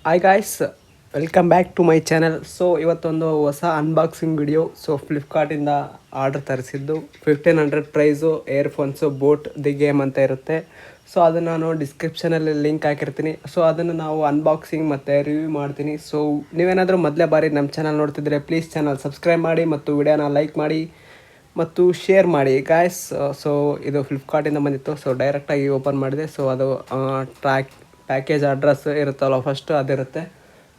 Hi guys, welcome back to my channel. So ಇವತ್ತೊಂದು ಹೊಸ unboxing video. So ಫ್ಲಿಪ್ಕಾರ್ಟಿಂದ order ತರಿಸಿದ್ದು 1500 price earphones Boat the game ಅಂತ ಇರುತ್ತೆ. ಸೊ ಅದನ್ನು ನಾನು ಡಿಸ್ಕ್ರಿಪ್ಷನಲ್ಲಿ ಲಿಂಕ್ ಹಾಕಿರ್ತೀನಿ. ಸೊ ಅದನ್ನು ನಾವು ಅನ್ಬಾಕ್ಸಿಂಗ್ ಮತ್ತು ರಿವ್ಯೂ ಮಾಡ್ತೀನಿ. ಸೊ ನೀವೇನಾದರೂ ಮೊದಲೇ ಬಾರಿ ನಮ್ಮ ಚಾನಲ್ ನೋಡ್ತಿದ್ರೆ ಪ್ಲೀಸ್ ಚಾನಲ್ ಸಬ್ಸ್ಕ್ರೈಬ್ ಮಾಡಿ ಮತ್ತು ವಿಡಿಯೋನ ಲೈಕ್ ಮಾಡಿ ಮತ್ತು ಶೇರ್ ಮಾಡಿ ಗಾಯ್ಸ್. ಸೊ ಇದು ಫ್ಲಿಪ್ಕಾರ್ಟಿಂದ ಬಂದಿತ್ತು. ಸೊ ಡೈರೆಕ್ಟಾಗಿ ಓಪನ್ ಮಾಡಿದೆ. ಸೊ ಅದು ಪ್ಯಾಕೇಜ್ ಅಡ್ರೆಸ್ ಇರುತ್ತಲ್ಲ ಫಸ್ಟು ಅದಿರುತ್ತೆ.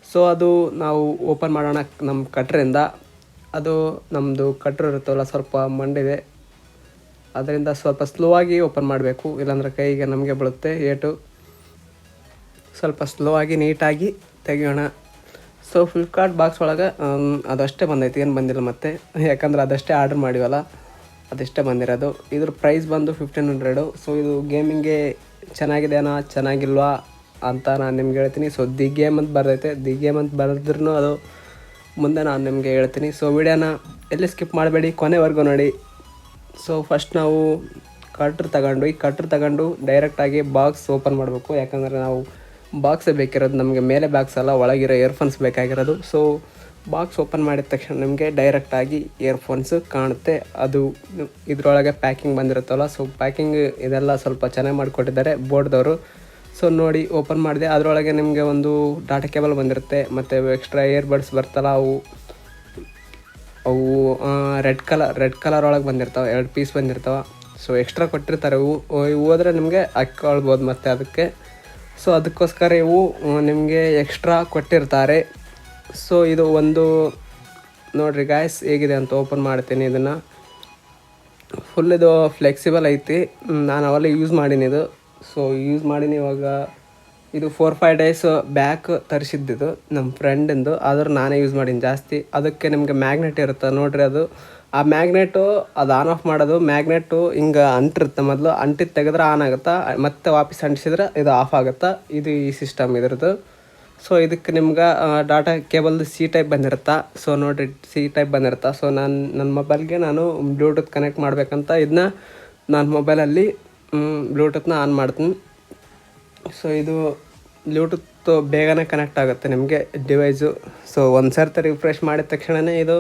ಸೊ ಅದು ನಾವು ಓಪನ್ ಮಾಡೋಣ ನಮ್ಮ ಕಟ್ರಿಂದ. ಅದು ನಮ್ಮದು ಕಟ್ರು ಇರುತ್ತಲ್ಲ ಸ್ವಲ್ಪ ಮಂಡಿದೆ, ಅದರಿಂದ ಸ್ವಲ್ಪ ಸ್ಲೋ ಆಗಿ ಓಪನ್ ಮಾಡಬೇಕು, ಇಲ್ಲಾಂದರೆ ಕೈಗೆ ನಮಗೆ ಬೀಳುತ್ತೆ ಏಟು. ಸ್ವಲ್ಪ ಸ್ಲೋ ಆಗಿ ನೀಟಾಗಿ ತೆಗಿಯೋಣ. ಸೊ ಫ್ಲಿಪ್ಕಾರ್ಟ್ ಬಾಕ್ಸ್ ಒಳಗೆ ಅದಷ್ಟೇ ಬಂದೈತಿ, ಏನು ಬಂದಿಲ್ಲ ಮತ್ತೆ, ಯಾಕಂದ್ರೆ ಅದಷ್ಟೇ ಆರ್ಡ್ರ್ ಮಾಡಿವಲ್ಲ, ಅದಷ್ಟೇ ಬಂದಿರೋದು. ಇದ್ರ ಪ್ರೈಸ್ ಬಂದು 1500. ಸೊ ಇದು ಗೇಮಿಂಗ್ಗೆ ಚೆನ್ನಾಗಿದೆನಾ ಚೆನ್ನಾಗಿಲ್ವಾ ಅಂತ ನಾನು ನಿಮ್ಗೆ ಹೇಳ್ತೀನಿ. ಸೊ ದಿ ಗೇಮ್ ಅಂತ ಬರ್ತೈತೆ, ದಿ ಗೇಮ್ ಅಂತ ಬರೆದ್ರೂ ಅದು ಮುಂದೆ ನಾನು ನಿಮಗೆ ಹೇಳ್ತೀನಿ. ಸೊ ವಿಡಿಯೋನ ಎಲ್ಲಿ ಸ್ಕಿಪ್ ಮಾಡಬೇಡಿ, ಕೊನೆವರೆಗೂ ನೋಡಿ. ಸೊ ಫಸ್ಟ್ ನಾವು ಕಟ್ರ್ ತಗೊಂಡು ಡೈರೆಕ್ಟಾಗಿ ಬಾಕ್ಸ್ ಓಪನ್ ಮಾಡಬೇಕು, ಯಾಕಂದರೆ ನಾವು ಬಾಕ್ಸೇ ಬೇಕಿರೋದು ನಮಗೆ, ಮೇಲೆ ಬಾಕ್ಸ್ ಅಲ್ಲ, ಒಳಗಿರೋ ಇಯರ್ಫೋನ್ಸ್ ಬೇಕಾಗಿರೋದು. ಸೊ ಬಾಕ್ಸ್ ಓಪನ್ ಮಾಡಿದ ತಕ್ಷಣ ನಿಮಗೆ ಡೈರೆಕ್ಟಾಗಿ ಇಯರ್ಫೋನ್ಸು ಕಾಣುತ್ತೆ. ಅದು ಇದರೊಳಗೆ ಪ್ಯಾಕಿಂಗ್ ಬಂದಿರುತ್ತಲ್ಲ. ಸೊ ಪ್ಯಾಕಿಂಗ್ ಇದೆಲ್ಲ ಸ್ವಲ್ಪ ಚೆನ್ನಾಗಿ ಮಾಡಿಕೊಟ್ಟಿದ್ದಾರೆ ಬೋರ್ಡ್ದವರು. ಸೊ ನೋಡಿ ಓಪನ್ ಮಾಡಿದೆ. ಅದರೊಳಗೆ ನಿಮಗೆ ಒಂದು ಡಾಟಾ ಕೇಬಲ್ ಬಂದಿರುತ್ತೆ, ಮತ್ತು ಎಕ್ಸ್ಟ್ರಾ ಇಯರ್ಬಡ್ಸ್ ಬರ್ತಲ್ಲ, ಅವು ರೆಡ್ ಕಲರ್ ಒಳಗೆ ಬಂದಿರ್ತಾವೆ, 2 ಪೀಸ್ ಬಂದಿರ್ತಾವೆ. ಸೊ ಎಕ್ಸ್ಟ್ರಾ ಕೊಟ್ಟಿರ್ತಾರೆ, ಇವು ಹೋದರೆ ನಿಮಗೆ ಹಾಕ್ಕೊಳ್ಬೋದು ಮತ್ತು ಅದಕ್ಕೆ. ಸೊ ಅದಕ್ಕೋಸ್ಕರ ಇವು ನಿಮಗೆ ಎಕ್ಸ್ಟ್ರಾ ಕೊಟ್ಟಿರ್ತಾರೆ. ಸೊ ಇದು ಒಂದು ನೋಡಿರಿ ಗಾಯ್ಸ್ ಹೇಗಿದೆ ಅಂತ ಓಪನ್ ಮಾಡ್ತೀನಿ. ಇದನ್ನು ಫುಲ್ ಇದು ಫ್ಲೆಕ್ಸಿಬಲ್ ಐತಿ. ನಾನು ಅವೆಲ್ಲ ಯೂಸ್ ಮಾಡೀನಿ ಇದು. ಸೊ ಯೂಸ್ ಮಾಡೀನಿ ಇವಾಗ. ಇದು 4-5 ಡೇಸ್ ಬ್ಯಾಕ್ ತರಿಸಿದ್ದಿದ್ದು ನಮ್ಮ ಫ್ರೆಂಡಿಂದು, ಆದ್ರೆ ನಾನೇ ಯೂಸ್ ಮಾಡೀನಿ ಜಾಸ್ತಿ. ಅದಕ್ಕೆ ನಿಮಗೆ ಮ್ಯಾಗ್ನೆಟ್ ಇರುತ್ತೆ ನೋಡಿರಿ, ಅದು ಆ ಮ್ಯಾಗ್ನೆಟು ಅದು ಆನ್ ಆಫ್ ಮಾಡೋದು. ಮ್ಯಾಗ್ನೆಟು ಹಿಂಗೆ ಅಂಟಿರುತ್ತೆ, ಮೊದಲು ಅಂಟಿದ್ದು ತೆಗೆದ್ರೆ ಆನ್ ಆಗುತ್ತಾ, ಮತ್ತೆ ವಾಪಸ್ ಅಂಟಿಸಿದ್ರೆ ಇದು ಆಫ್ ಆಗುತ್ತಾ. ಇದು ಈ ಸಿಸ್ಟಮ್ ಇದ್ರದ್ದು. ಸೊ ಇದಕ್ಕೆ ನಿಮ್ಗೆ ಡಾಟಾ ಕೇಬಲ್ದು ಸಿ ಟೈಪ್ ಬಂದಿರುತ್ತಾ. ಸೊ ನೋಡಿರಿ ಸಿ ಟೈಪ್ ಬಂದಿರುತ್ತಾ. ಸೊ ನನ್ನ ಮೊಬೈಲ್ಗೆ ನಾನು ಬ್ಲೂಟೂತ್ ಕನೆಕ್ಟ್ ಮಾಡಬೇಕಂತ ಇದನ್ನ ನನ್ನ ಮೊಬೈಲಲ್ಲಿ ಬ್ಲೂಟೂತ್ನ ಆನ್ ಮಾಡ್ತೀನಿ. ಸೊ ಇದು ಬ್ಲೂಟೂತ್ ಬೇಗನೆ ಕನೆಕ್ಟ್ ಆಗುತ್ತೆ ನಿಮಗೆ ಡಿವೈಸು. ಸೊ ಒಂದು ಸರ್ತಿ ರಿಫ್ರೆಶ್ ಮಾಡಿದ ತಕ್ಷಣವೇ ಇದು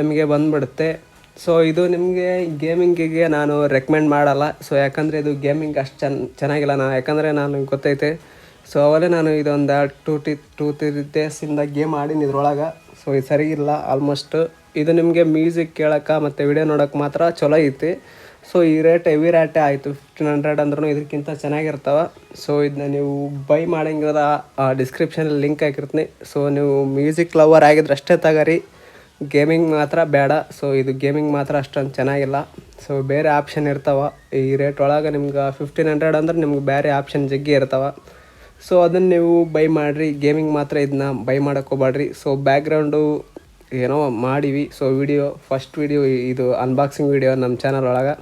ನಮಗೆ ಬಂದುಬಿಡುತ್ತೆ. ಸೊ ಇದು ನಿಮಗೆ ಗೇಮಿಂಗಿಗೆ ನಾನು ರೆಕಮೆಂಡ್ ಮಾಡಲ್ಲ. ಸೊ ಯಾಕಂದರೆ ಇದು ಗೇಮಿಂಗ್ ಅಷ್ಟು ಚೆನ್ನಾಗಿಲ್ಲ. ಯಾಕಂದರೆ ನಾನು ಗೊತ್ತೈತೆ. ಸೊ ಅವಲೇ ನಾನು ಇದೊಂದು 2-3 ಡೇಸಿಂದ ಗೇಮ್ ಆಡಿನಿ ಇದ್ರೊಳಗೆ. ಸೊ ಇದು ಸರಿ ಇಲ್ಲ ಆಲ್ಮೋಸ್ಟ್. ಇದು ನಿಮಗೆ ಮ್ಯೂಸಿಕ್ ಕೇಳೋಕ್ಕೆ ಮತ್ತು ವಿಡಿಯೋ ನೋಡೋಕ್ಕೆ ಮಾತ್ರ ಚಲೋ ಐತಿ. ಸೊ ಈ ರೇಟ್ ಹೆವಿ ರೇಟೇ ಆಯಿತು, 1500 ಅಂದ್ರೂ ಇದಕ್ಕಿಂತ ಚೆನ್ನಾಗಿರ್ತಾವೆ. ಸೊ ಇದನ್ನ ನೀವು ಬೈ ಮಾಡೋಂಗಿದ್ರೆ ಡಿಸ್ಕ್ರಿಪ್ಷನಲ್ಲಿ ಲಿಂಕ್ ಹಾಕಿರ್ತೀನಿ. ಸೊ ನೀವು ಮ್ಯೂಸಿಕ್ ಲವರ್ ಆಗಿದ್ರೆ ಅಷ್ಟೇ ತಗೋರಿ, ಗೇಮಿಂಗ್ ಮಾತ್ರ ಬೇಡ. ಸೊ ಇದು ಗೇಮಿಂಗ್ ಮಾತ್ರ ಅಷ್ಟೊಂದು ಚೆನ್ನಾಗಿಲ್ಲ. ಸೊ ಬೇರೆ ಆಪ್ಷನ್ ಇರ್ತಾವೆ ಈ ರೇಟ್ ಒಳಗೆ. ನಿಮ್ಗೆ 1500 ಅಂದ್ರೆ ನಿಮ್ಗೆ ಬೇರೆ ಆಪ್ಷನ್ ಜಗ್ಗಿ ಇರ್ತಾವೆ. ಸೊ ಅದನ್ನು ನೀವು ಬೈ ಮಾಡಿರಿ, ಗೇಮಿಂಗ್ ಮಾತ್ರ ಇದನ್ನ ಬೈ ಮಾಡೋಕ್ಕೆ ಹೋಗ್ಬೇಡ್ರಿ. ಸೊ ಬ್ಯಾಕ್ಗ್ರೌಂಡು ಏನೋ ಮಾಡೀವಿ. ಸೊ ಫಸ್ಟ್ ವಿಡಿಯೋ ಇದು ಅನ್ಬಾಕ್ಸಿಂಗ್ ವಿಡಿಯೋ ನಮ್ಮ ಚಾನಲ್ ಒಳಗೆ.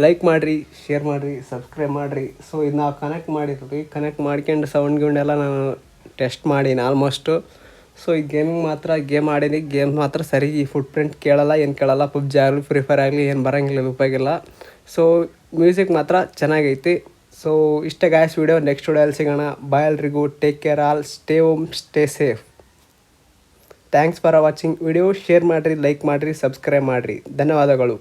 ಲೈಕ್ ಮಾಡಿರಿ, ಶೇರ್ ಮಾಡಿರಿ, ಸಬ್ಸ್ಕ್ರೈಬ್ ಮಾಡಿರಿ. ಸೊ ಇದನ್ನ ಕನೆಕ್ಟ್ ಮಾಡಿರ್ತೀವಿ, ಕನೆಕ್ಟ್ ಮಾಡ್ಕೊಂಡು ಸೌಂಡ್ ನಾನು ಟೆಸ್ಟ್ ಮಾಡೀನಿ ಆಲ್ಮೋಸ್ಟು. ಸೊ ಈ ಗೇಮ್ ಆಡೀನಿ, ಗೇಮ್ ಮಾತ್ರ ಸರಿ ಫುಟ್ ಪ್ರಿಂಟ್ ಕೇಳಲ್ಲ, ಏನು ಕೇಳಲ್ಲ. ಪಬ್ಜಿ ಆಗಲಿ, ಫ್ರೀ ಫೈರ್ ಆಗಲಿ ಏನು ಬರೋಂಗಿಲ್ಲ, ಉಪಯೋಗಿಲ್ಲ. ಸೊ ಮ್ಯೂಸಿಕ್ ಮಾತ್ರ ಚೆನ್ನಾಗೈತಿ. ಸೊ ಇಷ್ಟೇ ಗಾಯ್ಸ್ ವಿಡಿಯೋ. ನೆಕ್ಸ್ಟ್ ವಿಡಿಯೋಲ್ಲಿ ಸಿಗೋಣ. ಬಾಯ್ ಎಲ್ರಿಗೂ. Take care all. Stay home, stay safe. Thanks for watching video. Share ಮಾಡಿರಿ, ಲೈಕ್ ಮಾಡಿರಿ, ಸಬ್ಸ್ಕ್ರೈಬ್ ಮಾಡಿರಿ. ಧನ್ಯವಾದಗಳು.